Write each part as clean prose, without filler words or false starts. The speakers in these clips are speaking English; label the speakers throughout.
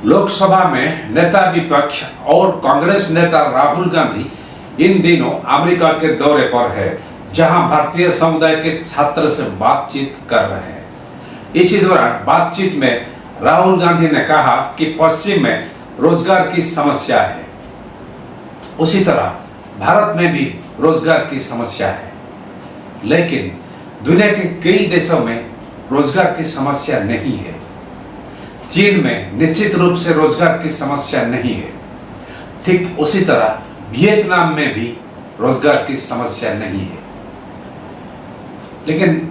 Speaker 1: लोकसभा में नेता विपक्ष और कांग्रेस नेता राहुल गांधी इन दिनों अमेरिका के दौरे पर है, जहां भारतीय समुदाय के छात्र से बातचीत कर रहे हैं। इसी दौरान बातचीत में राहुल गांधी ने कहा कि पश्चिम में रोजगार की समस्या है, उसी तरह भारत में भी रोजगार की समस्या है, लेकिन दुनिया के कई देशों में रोजगार की समस्या नहीं है। चीन में निश्चित रूप से रोजगार की समस्या नहीं है, ठीक उसी तरह वियतनाम में भी रोजगार की समस्या नहीं है। लेकिन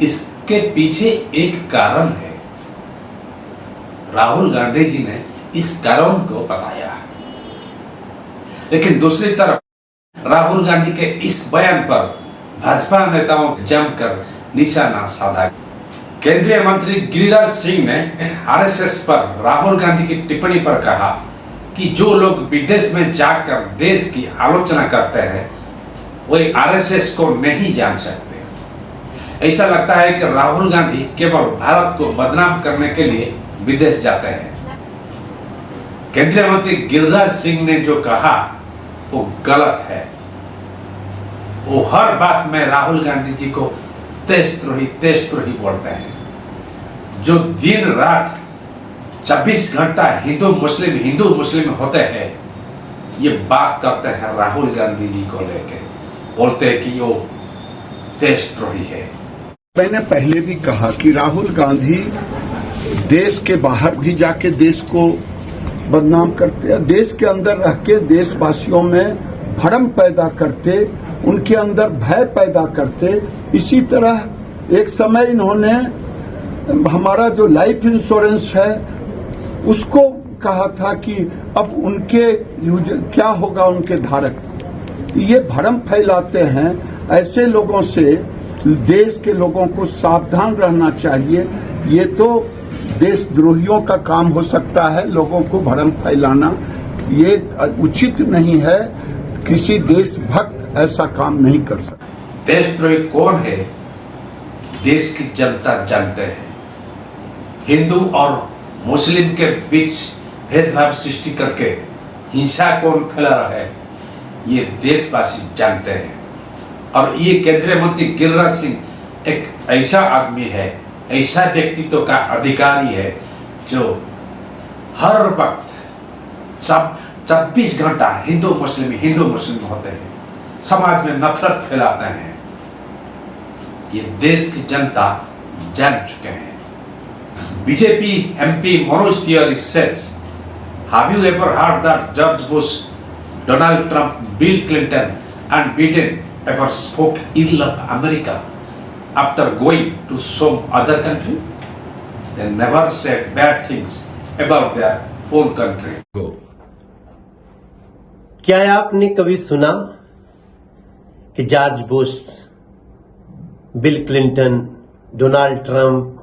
Speaker 1: इसके पीछे एक कारण है। राहुल गांधी जी ने इस कारण को बताया, लेकिन दूसरी तरफ राहुल गांधी के इस बयान पर भाजपा नेताओं जमकर निशाना साधा। केंद्रीय मंत्री गिरिराज सिंह ने आरएसएस पर राहुल गांधी की टिप्पणी पर कहा कि जो लोग विदेश में जाकर देश की आलोचना करते हैं वे आरएसएस को नहीं जान सकते। ऐसा लगता है कि राहुल गांधी केवल भारत को बदनाम करने के लिए विदेश जाते हैं। केंद्रीय मंत्री गिरिराज सिंह ने जो कहा वो गलत है। वो हर बात में राहुल गांधी जी को देशद्रोही बोलते हैं। जो दिन रात 24 घंटा हिंदू मुस्लिम होते हैं, ये बात करते हैं राहुल गांधी जी को लेके, बोलते हैं कि वो देशद्रोही है।
Speaker 2: मैंने पहले भी कहा कि राहुल गांधी देश के बाहर भी जाके देश को बदनाम करते हैं, देश के अंदर रह के देशवासियों में भ्रम पैदा करते, उनके अंदर भय पैदा करते। इसी तरह एक समय इन्होंने हमारा जो लाइफ इंश्योरेंस है उसको कहा था कि अब उनके क्या होगा उनके धारक। ये भ्रम फैलाते हैं। ऐसे लोगों से देश के लोगों को सावधान रहना चाहिए। ये तो देशद्रोहियों का काम हो सकता है, लोगों को भ्रम फैलाना ये उचित नहीं है। किसी देशभक्त ऐसा काम नहीं कर सकता।
Speaker 1: देशद्रोही कौन है, देश की जनता जानते हैं। हिंदू और मुस्लिम के बीच भेदभाव सृष्टि करके हिंसा कौन फैला रहा है, ये देशवासी जानते हैं। और ये केंद्रीय मंत्री गिरिराज सिंह एक ऐसा आदमी है, ऐसा व्यक्तित्व का अधिकारी है जो हर वक्त 24 घंटा हिंदू मुस्लिम होते हैं, समाज में नफरत फैलाते हैं। ये देश की जनता जान चुके हैं। BJP MP Manoj Tiwari says, have you ever heard that George Bush, Donald Trump, Bill Clinton and Biden ever spoke ill of America after going to some other country? They never said bad things about their own country.
Speaker 3: क्या आपने कभी सुना कि George Bush, bill Clinton, Donald Trump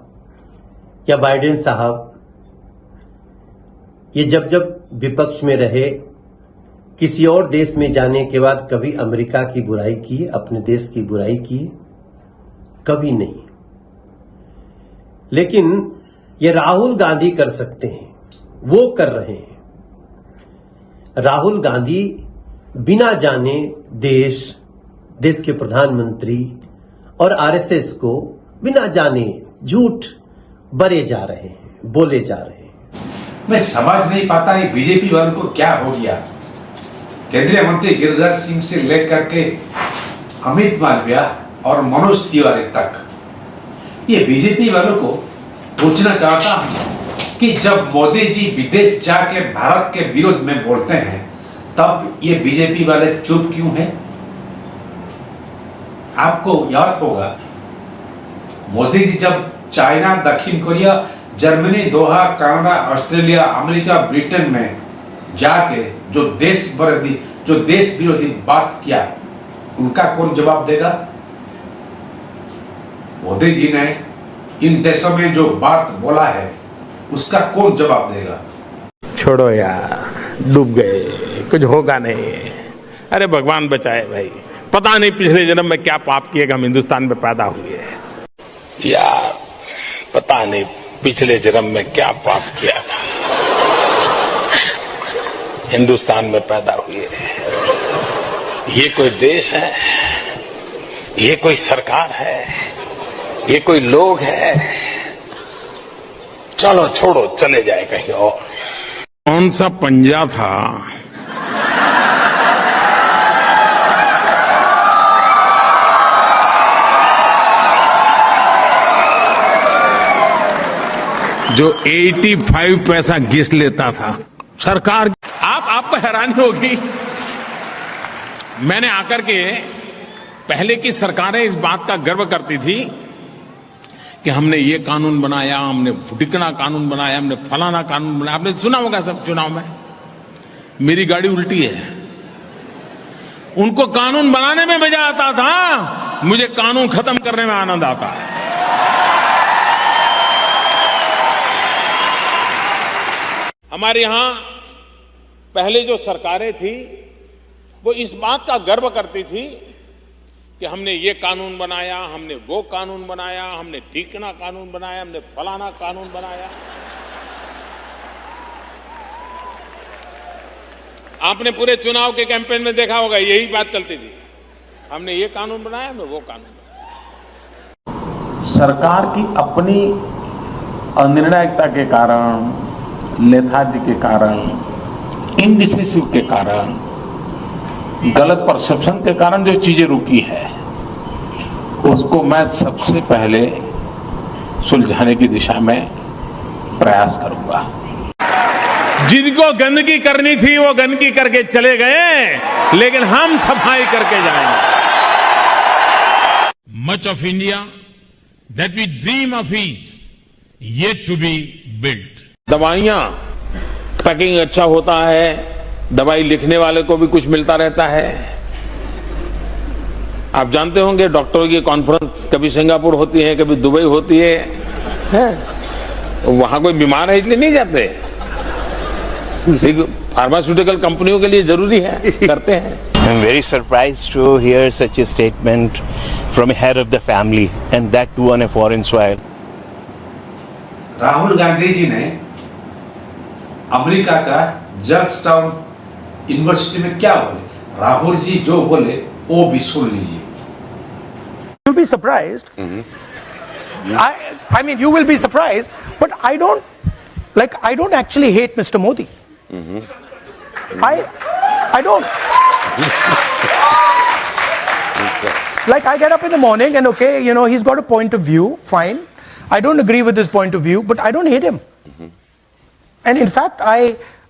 Speaker 3: या Biden साहब ये जब विपक्ष में रहे किसी और देश में जाने के बाद कभी अमेरिका की बुराई की, अपने देश की बुराई की? कभी नहीं। लेकिन ये राहुल गांधी कर सकते हैं, वो कर रहे हैं। राहुल गांधी बिना जाने देश के प्रधानमंत्री और आरएसएस को बिना जाने झूठ बरे जा रहे हैं, बोले जा रहे हैं।
Speaker 1: मैं समझ नहीं पाता ये बीजेपी वालों को क्या हो गया। केंद्रीय मंत्री गिरिराज सिंह से लेकर के अमित मालविया और मनोज तिवारी तक, ये बीजेपी वालों को पूछना चाहता हूं कि जब मोदी जी विदेश जाके भारत के विरोध में बोलते हैं तब ये बीजेपी वाले चुप क्यों हैं? आपको याद होगा मोदी जी जब चाइना, दक्षिण कोरिया, जर्मनी, दोहा, कनाडा, ऑस्ट्रेलिया, अमेरिका, ब्रिटेन में जाके जो देश विरोधी बात किया, उनका कौन जवाब देगा? मोदी जी ने इन देशों में जो बात बोला है उसका कौन जवाब देगा?
Speaker 4: छोड़ो यार, डूब गए, कुछ होगा नहीं। अरे भगवान बचाए भाई, पता नहीं पिछले जन्म में क्या पाप किए हम हिंदुस्तान में पैदा हुए यार, पता नहीं पिछले जन्म में क्या पाप किया था। हिंदुस्तान में पैदा हुए। ये कोई देश है, ये कोई सरकार है, ये कोई लोग है? चलो छोड़ो, चले जाए कहीं और। कौन सा पंजा था जो 85 पैसा घिस लेता था सरकार? आपको हैरानी होगी, मैंने आकर के, पहले की सरकारें इस बात का गर्व करती थी कि हमने ये कानून बनाया, हमने फुटिकना कानून बनाया, हमने फलाना कानून बनाया। आपने सुना होगा सब चुनाव में। मेरी गाड़ी उल्टी है। उनको कानून बनाने में मजा आता था, मुझे कानून खत्म करने में आनंद आता है। हमारे यहां पहले जो सरकारें थी वो इस बात का गर्व करती थी कि हमने ये कानून बनाया, हमने वो कानून बनाया, हमने ठीकना कानून बनाया, हमने फलाना कानून बनाया। आपने पूरे चुनाव के कैंपेन में देखा होगा, यही बात चलती थी, हमने ये कानून बनाया, हमने वो कानून बनाया।
Speaker 5: सरकार की अपनी अनिर्णायकता के कारण, लेथार्जी के कारण, इनडिसिसिव के कारण, गलत परसेप्शन के कारण जो चीजें रुकी है, उसको मैं सबसे पहले सुलझाने की दिशा में प्रयास करूंगा।
Speaker 4: जिनको गंदगी करनी थी वो गंदगी करके चले गए, लेकिन हम सफाई करके जाएंगे। Much of India that we dream of is yet to be built. दवाइयां, पैकिंग अच्छा होता है, दवाई लिखने वाले को भी कुछ मिलता रहता है। आप जानते होंगे डॉक्टरों की कॉन्फ्रेंस कभी सिंगापुर होती है, कभी दुबई होती है? वहां कोई बीमार है इसलिए नहीं जाते। फार्मास्यूटिकल कंपनियों के लिए जरूरी है, करते हैं।
Speaker 6: I'm very surprised to hear such a statement from a head of the family, and that too on a foreign soil.
Speaker 1: Rahul Gandhi ji ने अमेरिका का जॉर्जटाउन यूनिवर्सिटी में क्या बोले? राहुल जी जो बोले वो भी सुन लीजिए।
Speaker 7: You'll be surprised. I mean, you will be surprised, but I don't actually hate Mr. Modi. I don't. Like, I get up in the morning and okay, you know, he's got a point of view, fine. I don't agree with his point of view, but I don't hate him. And in fact,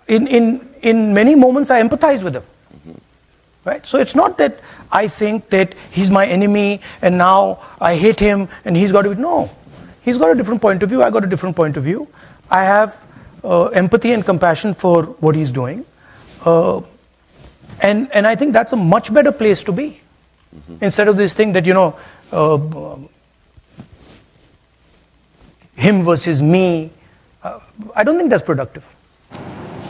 Speaker 7: in many moments, I empathize with him. Right? So it's not that I think that he's my enemy and now I hate him and he's got to be, no. He's got a different point of view, I got a different point of view. I have empathy and compassion for what he's doing. And I think that's a much better place to be. Instead of this thing that, you know, him versus me, I don't think that's productive.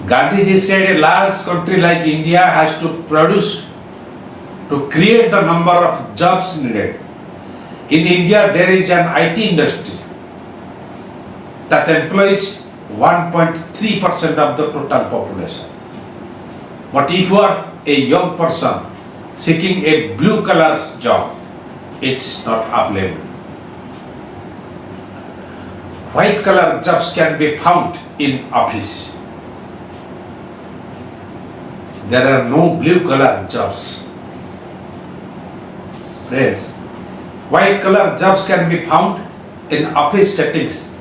Speaker 1: Gandhi ji said a large country like India has to produce, to create the number of jobs needed. In India, there is an IT industry that employs 1.3% of the total population. But if you are a young person seeking a blue collar job, it's not available. White collar jobs can be found in office. There are no blue collar jobs. Friends, white collar jobs can be found in office settings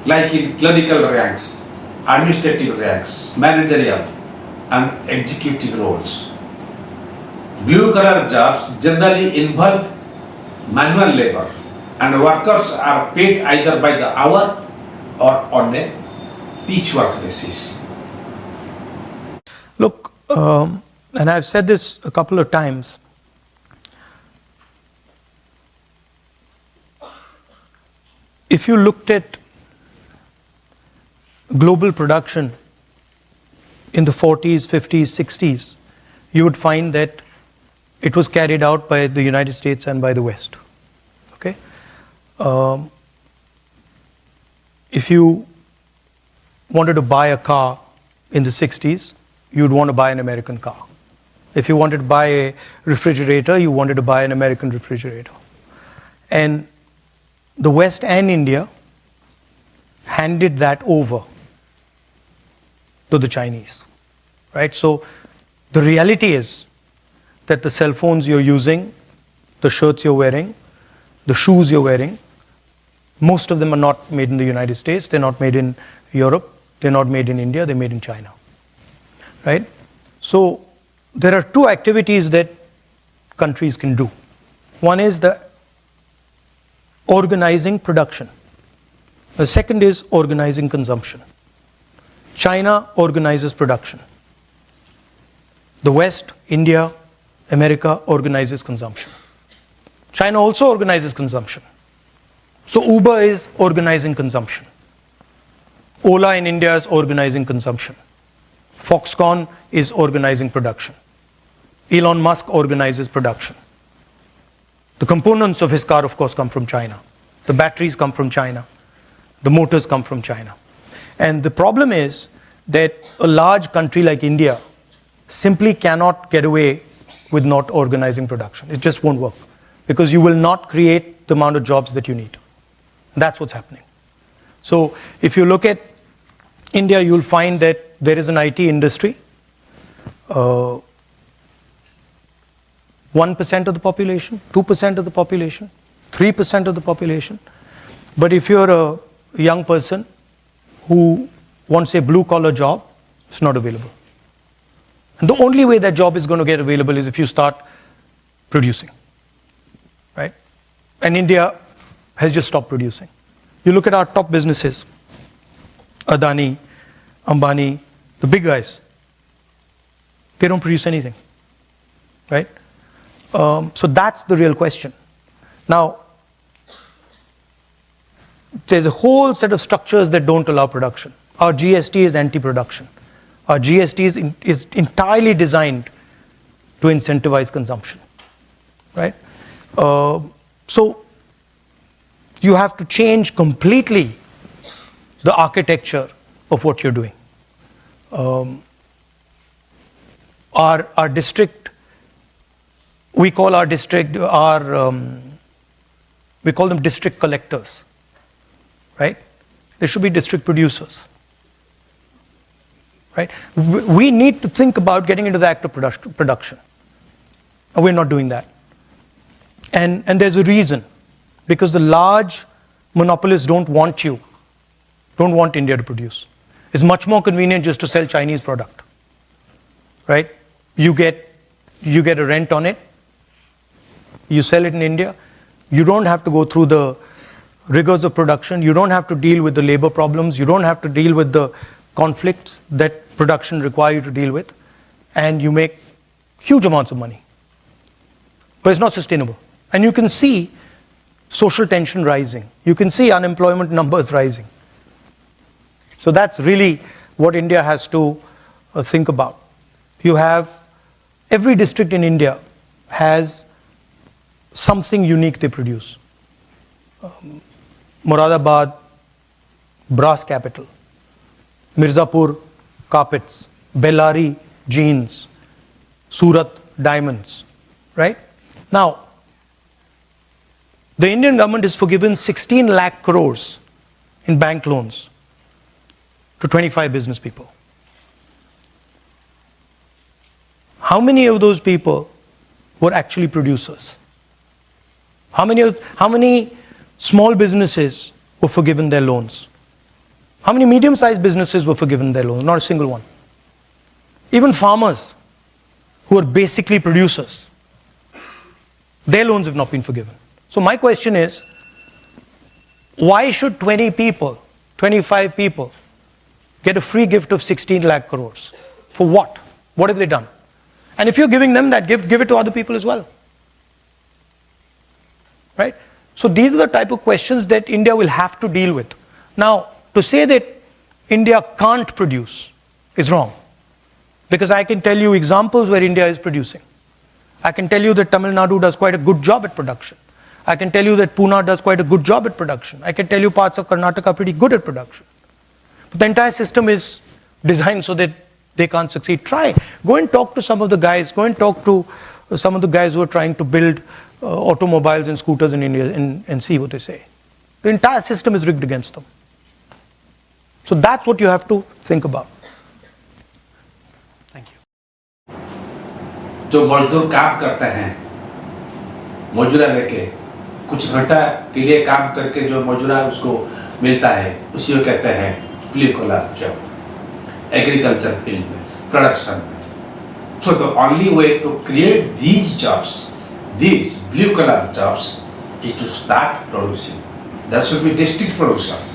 Speaker 1: like in clerical ranks, administrative ranks, managerial and executive roles. Blue collar jobs generally involve manual labor and workers are paid either by the hour or on a piecework basis.
Speaker 7: Look, and I've said this a couple of times, if you looked at global production in the 40s, 50s, 60s, you would find that it was carried out by the United States and by the West. Okay? If you wanted to buy a car in the 60s, you'd want to buy an American car. If you wanted to buy a refrigerator, you wanted to buy an American refrigerator. And the West and India handed that over to the Chinese, right? So the reality is that the cell phones you're using, the shirts you're wearing, the shoes you're wearing, most of them are not made in the United States, they're not made in Europe, they're not made in India, they're made in China, right? So there are two activities that countries can do. One is the organizing production. The second is organizing consumption. China organizes production. The West, India, America organizes consumption. China also organizes consumption. So Uber is organizing consumption. Ola in India is organizing consumption. Foxconn is organizing production. Elon Musk organizes production. The components of his car, of course, come from China. The batteries come from China. The motors come from China. And the problem is that a large country like India simply cannot get away with not organizing production. It just won't work because you will not create the amount of jobs that you need. That's what's happening. So if you look at India, you'll find that there is an IT industry. 1% of the population, 2% of the population, 3% of the population. But if you're a young person who wants a blue-collar job, it's not available. And the only way that job is going to get available is if you start producing, right? And India has just stopped producing. You look at our top businesses, Adani, Ambani, the big guys, they don't produce anything, right? So that's the real question. Now, there's a whole set of structures that don't allow production. Our GST is anti-production. Our GST is entirely designed to incentivize consumption, right? So you have to change completely the architecture of what you're doing. Our district, we call our district, we call them district collectors, right? They should be district producers, right? We need to think about getting into the act of production. And we're not doing that. And there's a reason. Because the large monopolists don't want India to produce. It's much more convenient just to sell Chinese product, right? You get a rent on it, you sell it in India, you don't have to go through the rigors of production, you don't have to deal with the labor problems, you don't have to deal with the conflicts that production require you to deal with, and you make huge amounts of money. But it's not sustainable. And you can see social tension rising. You can see unemployment numbers rising. So that's really what India has to think about. You have, every district in India has something unique they produce. Moradabad, brass capital. Mirzapur, carpets. Bellari, jeans. Surat, diamonds. Right? Now, the Indian government has forgiven 16 lakh crores in bank loans to 25 business people. How many of those people were actually producers? How many small businesses were forgiven their loans? How many medium-sized businesses were forgiven their loans? Not a single one. Even farmers who are basically producers, their loans have not been forgiven. So my question is, why should 20 people, 25 people get a free gift of 16 lakh crores? For what? What have they done? And if you're giving them that gift, give it to other people as well. Right? So these are the type of questions that India will have to deal with. Now, to say that India can't produce is wrong. Because I can tell you examples where India is producing. I can tell you that Tamil Nadu does quite a good job at production. I can tell you that Pune does quite a good job at production. I can tell you parts of Karnataka are pretty good at production. But the entire system is designed so that they can't succeed. Try. Go and talk to some of the guys. Go and talk to some of the guys who are trying to build automobiles and scooters in India and see what they say. The entire system is rigged against them. So that's what you have to think about. Thank you.
Speaker 1: जो मजदूर काम करते हैं मजूरा लेके कुछ घंटा के लिए काम करके जो मजूरा उसको मिलता है उसी को कहते हैं blue collar job agriculture field में प्रोडक्शन में. So the only way to create these jobs, these blue collar jobs, is to start producing. There should be district productions.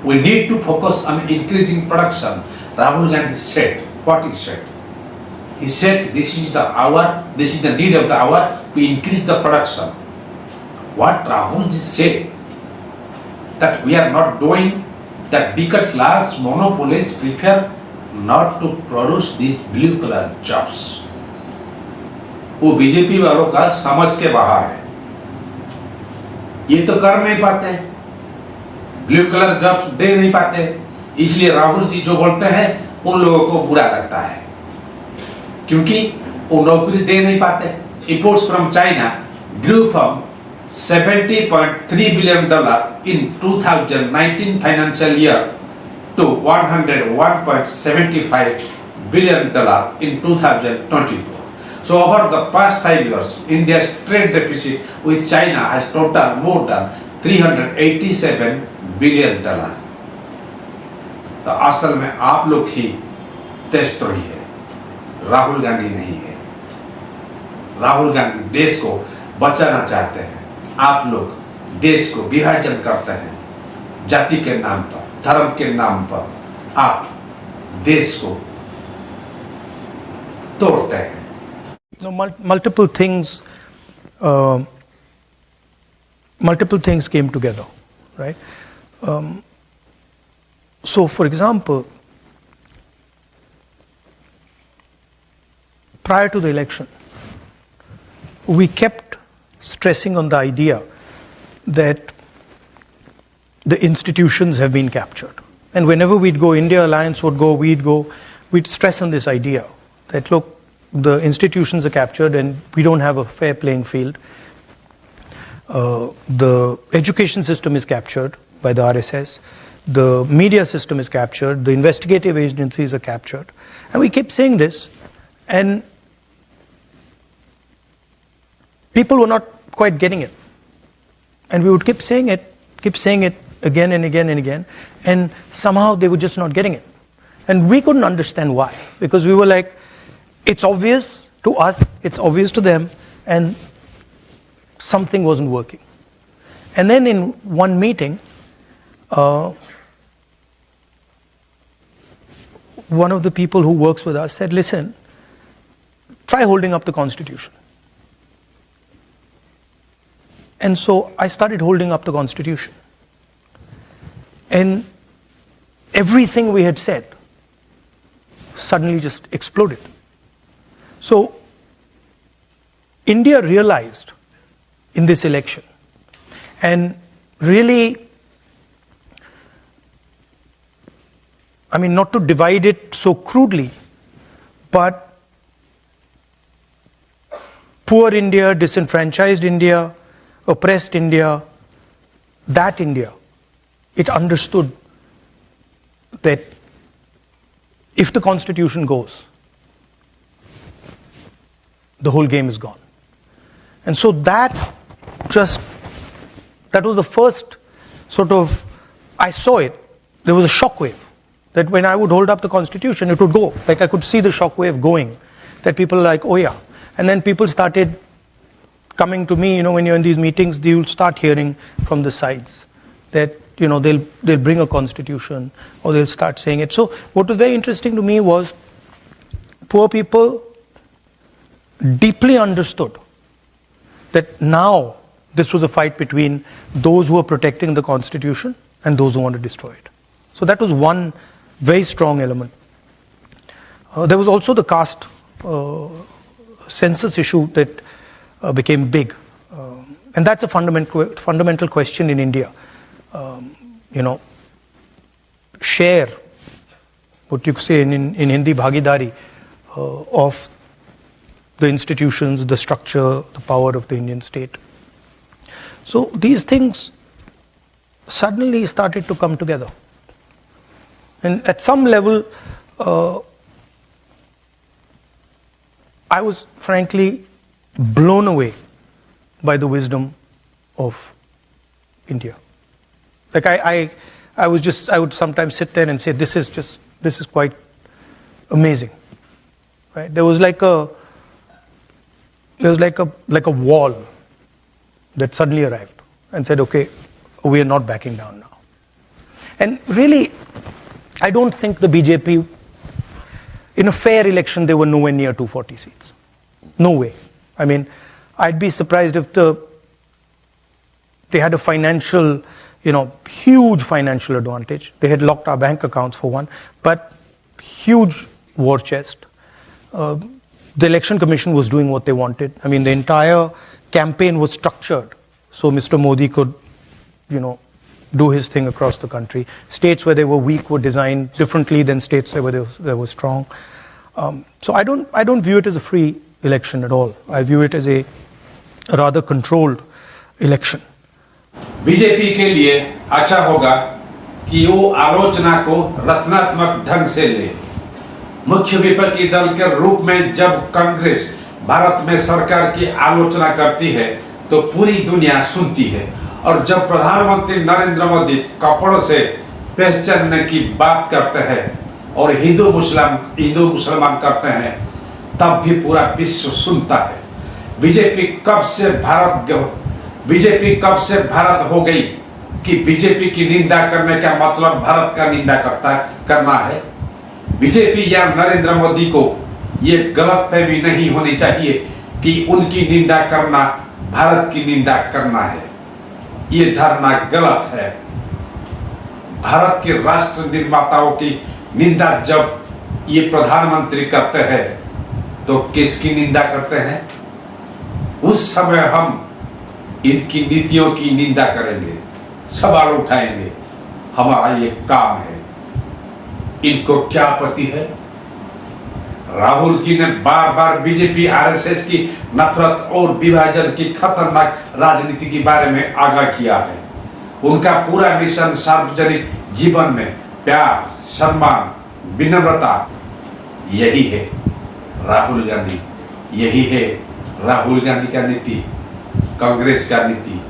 Speaker 1: We need to focus on increasing production. Rahul Gandhi said what he said. He said this is the hour, this is the need of the hour to increase the production. What Rahul ji said that we are not doing that because large monopolies prefer not to produce these blue collar jobs. वो BJP वालों का समझ के बाहर है. ये तो कर नहीं पाते, ब्लू कलर जॉब्स दे नहीं पाते, इसलिए राहुल जी जो बोलते हैं उन लोगों को बुरा लगता है क्योंकि वो नौकरी दे नहीं पाते. Imports from China grew from $70.3 billion in 2019 financial year to $101.75 billion in 2024. So over the past 5 years, India's trade deficit with China has totaled more than $387 billion. तो असल में आप लोग ही देशद्रोही है, राहुल गांधी नहीं है. राहुल गांधी देश को बचाना चाहते हैं. आप लोग देश को विभाजन करते हैं जाति के नाम पर, धर्म के नाम पर. आप देश को तोड़ते हैं.
Speaker 7: Multiple things came together, right? So, for example, prior to the election, we kept stressing on the idea that the institutions have been captured. And whenever we'd go, India Alliance would go, we'd stress on this idea that, look, the institutions are captured and we don't have a fair playing field. The education system is captured by the RSS. The media system is captured. The investigative agencies are captured. And we keep saying this, and people were not quite getting it. And we would keep saying it again and again and again, and somehow they were just not getting it. And we couldn't understand why, because we were like, it's obvious to us, it's obvious to them, and something wasn't working. And then in one meeting, one of the people who works with us said, listen, try holding up the Constitution. And so I started holding up the Constitution. And everything we had said suddenly just exploded. So India realized in this election, and really, I mean, not to divide it so crudely, but poor India, disenfranchised India, oppressed India, that India, it understood that if the Constitution goes, the whole game is gone. And so that was the first sort of, I saw it, there was a shockwave, that when I would hold up the Constitution, it would go, like I could see the shockwave going, that people are like, oh yeah. And then people started coming to me, when you're in these meetings, you'll start hearing from the sides that, they'll bring a constitution or they'll start saying it. So what was very interesting to me was poor people deeply understood that now this was a fight between those who are protecting the constitution and those who want to destroy it. So that was one very strong element. There was also the caste census issue that became big. And that's a fundamental question in India. Share what you say in Hindi, bhagidari of the institutions, the structure, the power of the Indian state. So these things suddenly started to come together. And at some level, I was frankly blown away by the wisdom of India. Like I would sometimes sit there and say, this is quite amazing. Right? There was like a wall that suddenly arrived and said, okay, we are not backing down now. And really, I don't think the BJP, in a fair election, they were nowhere near 240 seats. No way. I mean, I'd be surprised if they had a financial, huge financial advantage. They had locked our bank accounts for one, but huge war chest. The election commission was doing what they wanted. I mean, the entire campaign was structured so Mr. Modi could, do his thing across the country. States where they were weak were designed differently than states where they were strong. So I don't view it as a free election at all. I view it as a rather controlled election.
Speaker 1: BJP के लिए अच्छा होगा कि वो आलोचना को रचनात्मक ढंग से ले। मुख्य विपक्षी दल के रूप में जब कांग्रेस भारत में सरकार की आलोचना करती है तो पूरी दुनिया सुनती है, और जब प्रधानमंत्री नरेंद्र मोदी कपड़ों से पहचानने की बात करते हैं और हिंदू मुसलमान करते हैं, तब भी पूरा विश्व सुनता है। बीजेपी कब से भारत हो गई कि बीजेपी की निंदा करने का मतलब भारत का निंदा करना है। बीजेपी या नरेंद्र मोदी को ये गलतफहमी नहीं होनी चाहिए कि उनकी निंदा करना भारत की निंदा करना है। ये धारणा गलत है। भारत के राष्ट्र निर्माताओं की निंदा जब ये प्रधानमंत्री करते हैं तो किसकी निंदा करते हैं? उस समय हम इनकी नीतियों की निंदा करेंगे, सवाल उठाएंगे। हमारा ये काम है। इनको क्या आपत्ति है? राहुल जी ने बार बार बीजेपी आरएसएस की नफरत और विभाजन की खतरनाक राजनीति के बारे में आगाह किया है। उनका पूरा मिशन सार्वजनिक जीवन में प्यार, सम्मान, विनम्रता, यही है राहुल गांधी। यही है राहुल गांधी का नीति, कांग्रेस का नीति।